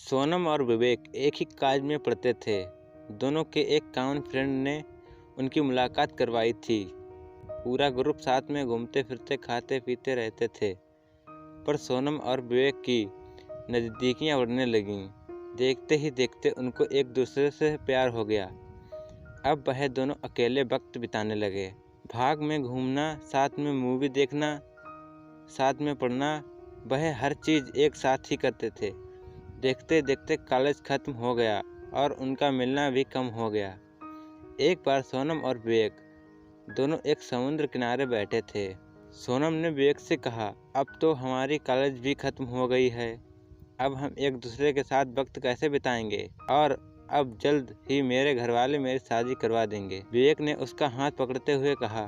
सोनम और विवेक एक ही कॉलेज में पढ़ते थे। दोनों के एक कॉमन फ्रेंड ने उनकी मुलाकात करवाई थी। पूरा ग्रुप साथ में घूमते फिरते खाते पीते रहते थे। पर सोनम और विवेक की नज़दीकियाँ बढ़ने लगीं। देखते ही देखते उनको एक दूसरे से प्यार हो गया। अब वह दोनों अकेले वक्त बिताने लगे। भाग में घूमना, साथ में मूवी देखना, साथ में पढ़ना, वह हर चीज़ एक साथ ही करते थे। देखते देखते कॉलेज खत्म हो गया और उनका मिलना भी कम हो गया। एक बार सोनम और विवेक दोनों एक समुद्र किनारे बैठे थे। सोनम ने विवेक से कहा, अब तो हमारी कॉलेज भी खत्म हो गई है, अब हम एक दूसरे के साथ वक्त कैसे बिताएंगे, और अब जल्द ही मेरे घर वाले मेरी शादी करवा देंगे। विवेक ने उसका हाथ पकड़ते हुए कहा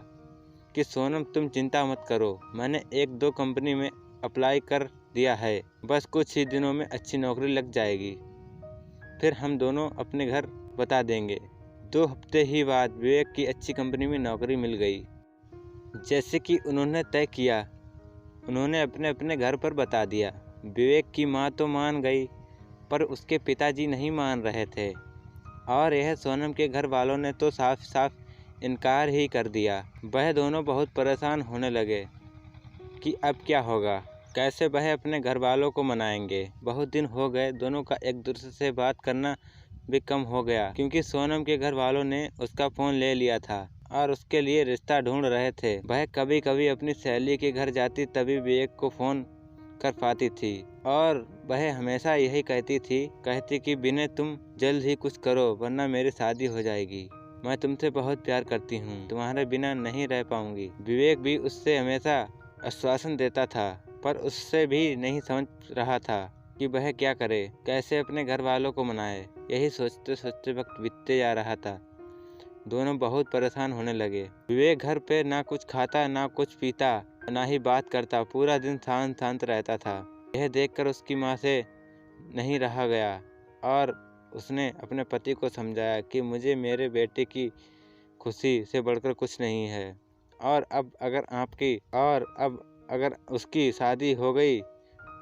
कि सोनम, तुम चिंता मत करो, मैंने 1-2 कंपनी में अप्लाई कर दिया है, बस कुछ ही दिनों में अच्छी नौकरी लग जाएगी, फिर हम दोनों अपने घर बता देंगे। 2 हफ्ते ही बाद विवेक की अच्छी कंपनी में नौकरी मिल गई। जैसे कि उन्होंने तय किया, उन्होंने अपने अपने घर पर बता दिया। विवेक की माँ तो मान गई, पर उसके पिताजी नहीं मान रहे थे, और यह सोनम के घर वालों ने तो साफ साफ इनकार ही कर दिया। वह दोनों बहुत परेशान होने लगे कि अब क्या होगा, कैसे वह अपने घर वालों को मनाएंगे। बहुत दिन हो गए, दोनों का एक दूसरे से बात करना भी कम हो गया, क्योंकि सोनम के घर वालों ने उसका फ़ोन ले लिया था और उसके लिए रिश्ता ढूंढ रहे थे। वह कभी कभी अपनी सहेली के घर जाती, तभी विवेक को फ़ोन कर पाती थी, और वह हमेशा यही कहती कि विनय, तुम जल्द ही कुछ करो, वरना मेरी शादी हो जाएगी। मैं तुमसे बहुत प्यार करती हूँ, तुम्हारे बिना नहीं रह पाऊंगी। विवेक भी उससे हमेशा आश्वासन देता था, पर उससे भी नहीं समझ रहा था कि वह क्या करे, कैसे अपने घर वालों को मनाए। यही सोचते सोचते वक्त बीतते जा रहा था। दोनों बहुत परेशान होने लगे। विवेक घर पे ना कुछ खाता, ना कुछ पीता, ना ही बात करता, पूरा दिन शांत शांत रहता था। यह देखकर उसकी माँ से नहीं रहा गया, और उसने अपने पति को समझाया कि मुझे मेरे बेटे की खुशी से बढ़कर कुछ नहीं है, और अब अगर उसकी शादी हो गई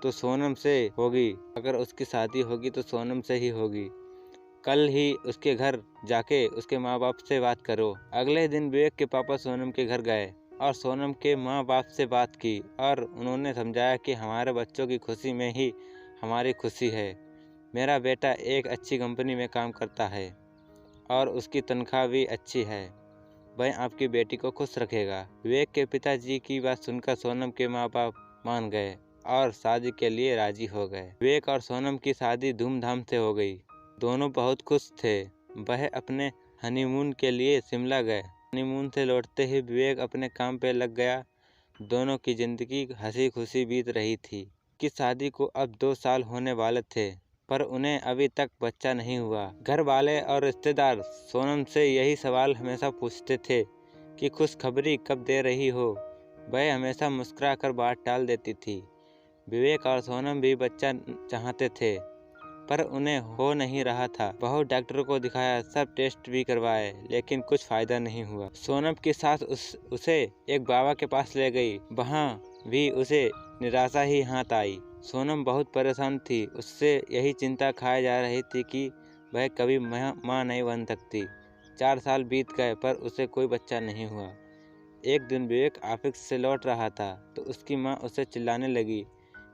तो सोनम से होगी, अगर उसकी शादी होगी तो सोनम से ही होगी। कल ही उसके घर जाके उसके माँ बाप से बात करो। अगले दिन विवेक के पापा सोनम के घर गए और सोनम के माँ बाप से बात की, और उन्होंने समझाया कि हमारे बच्चों की खुशी में ही हमारी खुशी है। मेरा बेटा एक अच्छी कंपनी में काम करता है और उसकी तनख्वाह भी अच्छी है, वह आपकी बेटी को खुश रखेगा। विवेक के पिताजी की बात सुनकर सोनम के माँ बाप मान गए और शादी के लिए राजी हो गए। विवेक और सोनम की शादी धूमधाम से हो गई। दोनों बहुत खुश थे। वह अपने हनीमून के लिए शिमला गए। हनीमून से लौटते ही विवेक अपने काम पे लग गया। दोनों की जिंदगी हंसी खुशी बीत रही थी कि शादी को अब 2 साल होने वाले थे, पर उन्हें अभी तक बच्चा नहीं हुआ। घर वाले और रिश्तेदार सोनम से यही सवाल हमेशा पूछते थे कि खुशखबरी कब दे रही हो। वह हमेशा मुस्कुरा कर बात टाल देती थी। विवेक और सोनम भी बच्चा चाहते थे, पर उन्हें हो नहीं रहा था। बहुत डॉक्टरों को दिखाया, सब टेस्ट भी करवाए, लेकिन कुछ फायदा नहीं हुआ। सोनम की सास उसे एक बाबा के पास ले गई, वहाँ भी उसे निराशा ही हाथ आई। सोनम बहुत परेशान थी। उससे यही चिंता खाए जा रही थी कि वह कभी माँ नहीं बन सकती। 4 साल बीत गए, पर उसे कोई बच्चा नहीं हुआ। एक दिन विवेक ऑफिस से लौट रहा था तो उसकी माँ उसे चिल्लाने लगी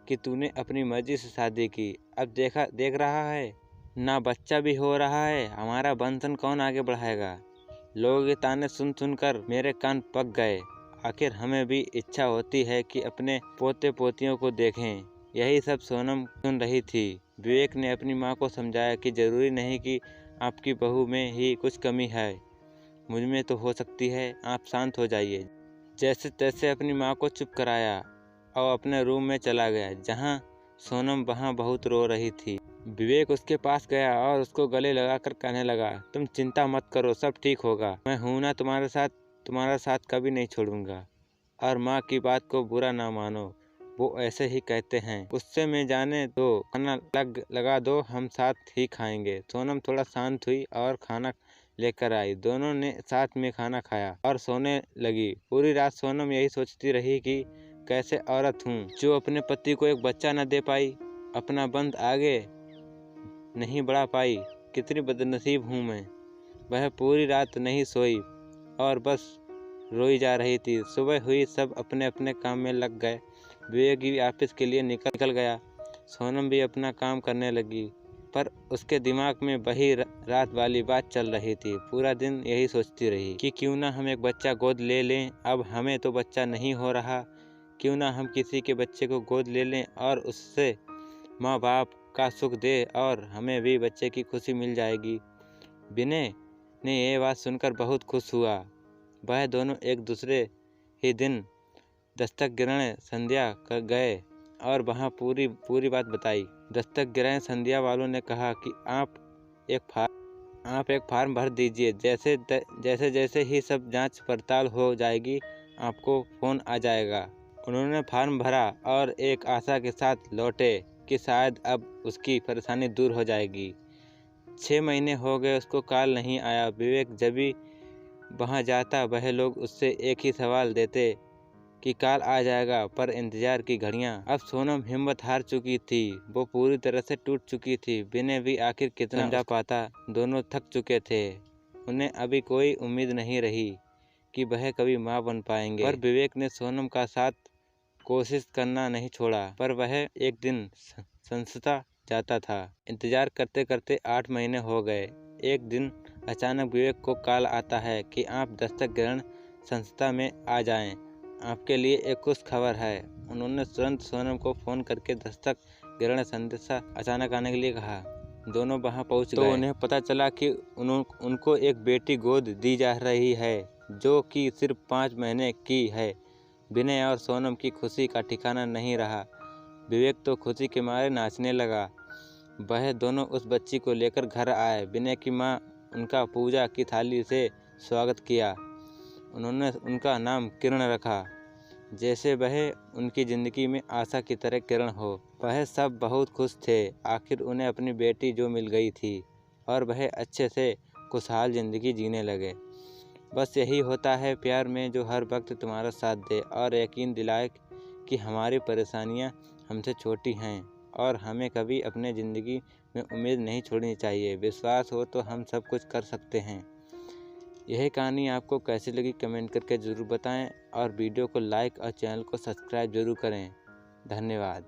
कि तूने अपनी मर्जी से शादी की, अब देख रहा है ना, बच्चा भी हो रहा है, हमारा बंधन कौन आगे बढ़ाएगा। लोगों के ताने सुन सुनकर मेरे कान पक गए। आखिर हमें भी इच्छा होती है कि अपने पोते पोतियों को देखें। यही सब सोनम सुन रही थी। विवेक ने अपनी माँ को समझाया कि जरूरी नहीं कि आपकी बहू में ही कुछ कमी है, मुझ में तो हो सकती है, आप शांत हो जाइए। जैसे तैसे अपनी माँ को चुप कराया और अपने रूम में चला गया, जहाँ सोनम वहाँ बहुत रो रही थी। विवेक उसके पास गया और उसको गले लगाकर कहने लगा, तुम चिंता मत करो, सब ठीक होगा, मैं हूँ ना तुम्हारा साथ कभी नहीं छोड़ूंगा। और माँ की बात को बुरा ना मानो, वो ऐसे ही कहते हैं, गुस्से में जाने दो, खाना लगा दो, हम साथ ही खाएंगे। सोनम थोड़ा शांत हुई और खाना लेकर आई। दोनों ने साथ में खाना खाया और सोने लगी। पूरी रात सोनम यही सोचती रही कि कैसे औरत हूँ जो अपने पति को एक बच्चा न दे पाई। अपना बंध आगे नहीं बढ़ा पाई, कितनी बदनसीब हूँ मैं। वह पूरी रात नहीं सोई और बस रोई जा रही थी। सुबह हुई, सब अपने अपने काम में लग गए। विवेक भी ऑफिस के लिए निकल गया। सोनम भी अपना काम करने लगी, पर उसके दिमाग में वही रात वाली बात चल रही थी। पूरा दिन यही सोचती रही कि क्यों ना हम एक बच्चा गोद ले लें। अब हमें तो बच्चा नहीं हो रहा, क्यों ना हम किसी के बच्चे को गोद ले लें और उससे माँ बाप का सुख दे और हमें भी बच्चे की खुशी मिल जाएगी। विनय ने यह बात सुनकर बहुत खुश हुआ। वह दोनों एक दूसरे ही दिन दस्तक ग्रहण संध्या कर गए और वहाँ पूरी बात बताई। दस्तक ग्रहण संध्या वालों ने कहा कि आप एक फार्म भर दीजिए, जैसे ही सब जांच पड़ताल हो जाएगी आपको फ़ोन आ जाएगा। उन्होंने फार्म भरा और एक आशा के साथ लौटे कि शायद अब उसकी परेशानी दूर हो जाएगी। 6 महीने हो गए, उसको कॉल नहीं आया। विवेक जब भी वहाँ जाता वह लोग उससे एक ही सवाल देते कि कॉल आ जाएगा, पर इंतजार की घड़ियां। अब सोनम हिम्मत हार चुकी थी, वो पूरी तरह से टूट चुकी थी। विनय भी आखिर कितना समझा पाता, दोनों थक चुके थे। उन्हें अभी कोई उम्मीद नहीं रही कि वह कभी माँ बन पाएंगे। पर विवेक ने सोनम का साथ कोशिश करना नहीं छोड़ा। पर वह एक दिन संस्था जाता था। इंतजार करते करते 8 महीने हो गए। एक दिन अचानक विवेक को कॉल आता है कि आप दस्तक ग्रहण संस्था में आ जाएं, आपके लिए एक खुश खबर है। उन्होंने तुरंत सोनम को फ़ोन करके दस्तक ग्रहण संस्था अचानक आने के लिए कहा। दोनों वहां पहुंच गए तो उन्हें पता चला कि उनको एक बेटी गोद दी जा रही है, जो कि सिर्फ 5 महीने की है। विनय और सोनम की खुशी का ठिकाना नहीं रहा। विवेक तो खुशी के मारे नाचने लगा। वह दोनों उस बच्ची को लेकर घर आए। विनय की माँ उनका पूजा की थाली से स्वागत किया। उन्होंने उनका नाम किरण रखा, जैसे वह उनकी ज़िंदगी में आशा की तरह किरण हो। वह सब बहुत खुश थे। आखिर उन्हें अपनी बेटी जो मिल गई थी और वह अच्छे से खुशहाल ज़िंदगी जीने लगे। बस यही होता है प्यार में, जो हर वक्त तुम्हारा साथ दे और यकीन दिलाए कि हमारी परेशानियां हमसे छोटी हैं और हमें कभी अपने ज़िंदगी में उम्मीद नहीं छोड़नी चाहिए। विश्वास हो तो हम सब कुछ कर सकते हैं। यह कहानी आपको कैसी लगी कमेंट करके ज़रूर बताएं और वीडियो को लाइक और चैनल को सब्सक्राइब ज़रूर करें। धन्यवाद।